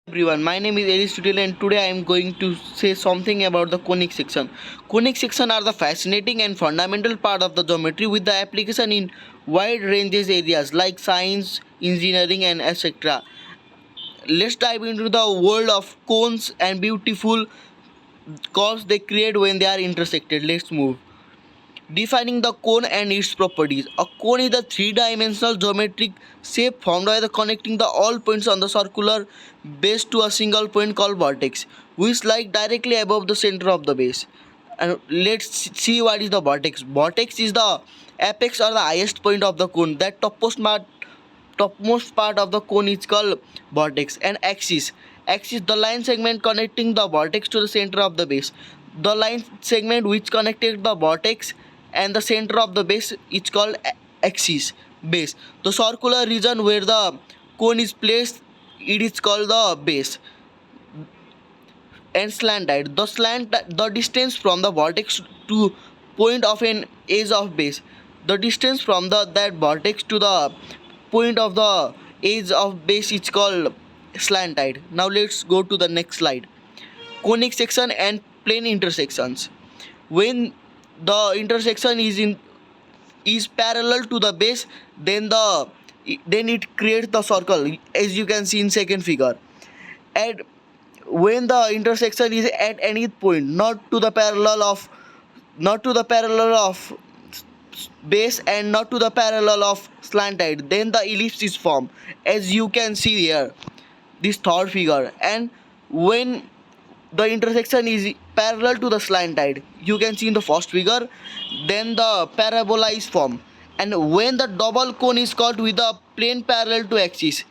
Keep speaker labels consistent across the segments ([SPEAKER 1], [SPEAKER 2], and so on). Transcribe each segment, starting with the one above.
[SPEAKER 1] Everyone, my name is Aristotle and today I am going to say something about the conic section. Conic section are the fascinating and fundamental part of the geometry with the application in wide ranges areas like science, engineering and etc. Let's dive into the world of cones and beautiful curves they create when they are intersected. Let's move. Defining the cone and its properties. A cone is a three-dimensional geometric shape formed by the connecting the all points on the circular base to a single point called vertex, which lies directly above the center of the base. And let's see what is the vertex. Vertex is the apex or the highest point of the cone. That topmost part of the cone is called vertex. And axis the line segment connecting the vertex to the center of the base. The line segment which connected the vertex and the center of the base is called axis. Base, the circular region where the cone is placed, it is called the base. And slanted, the distance from the vertex to point of an edge of base, the distance from that vertex to the point of the edge of base is called slanted. Now let's go to the next slide. Conic section and plane intersections. When the intersection is parallel to the base, then it creates the circle as you can see in second figure. And when the intersection is at any point not to the parallel of base and not to the parallel of slanted, then the ellipse is formed as you can see here, this third figure. And when the intersection is parallel to the slanted, you can see in the first figure, then the parabola is formed. And when the double cone is cut with a plane parallel to axis,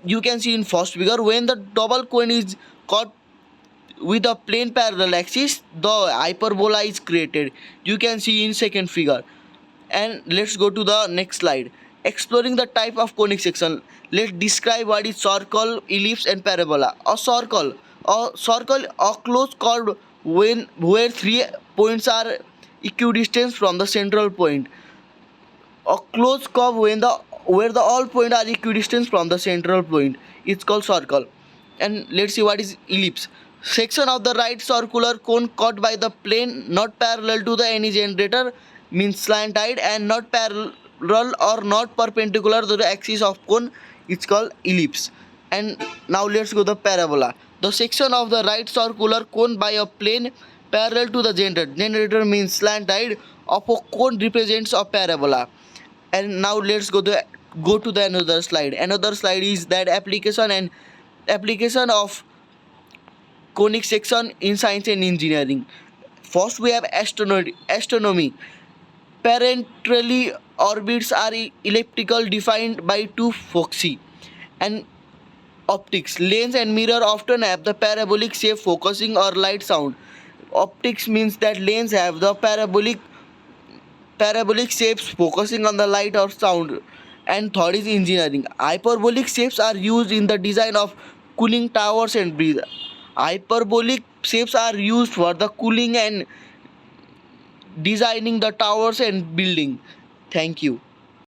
[SPEAKER 1] you can see in first figure, when the double cone is cut with a plane parallel axis, the hyperbola is created, you can see in second figure. And let's go to the next slide. Exploring the type of conic section, let's describe what is circle, ellipse and parabola. A closed curve where three points are equidistant from the central point. A closed curve where the all points are equidistant from the central point, it's called circle. And let's see what is ellipse. Section of the right circular cone cut by the plane not parallel to the any generator means slanted, and not parallel or not perpendicular to the axis of cone, it's called ellipse. And now let's go the parabola. The section of the right circular cone by a plane parallel to the generator means slanted of a cone represents a parabola. And now let's go to the another slide. Another slide is that application of conic section in science and engineering. First we have astronomy. Parentally orbits are elliptical defined by two foci. And optics, lens and mirror often have the parabolic shape focusing or light sound. Optics means that lens have the parabolic shapes focusing on the light or sound. And third is engineering. Hyperbolic shapes are used in the design of cooling towers and bridges. Hyperbolic shapes are used for the cooling and designing the towers and building. Thank you.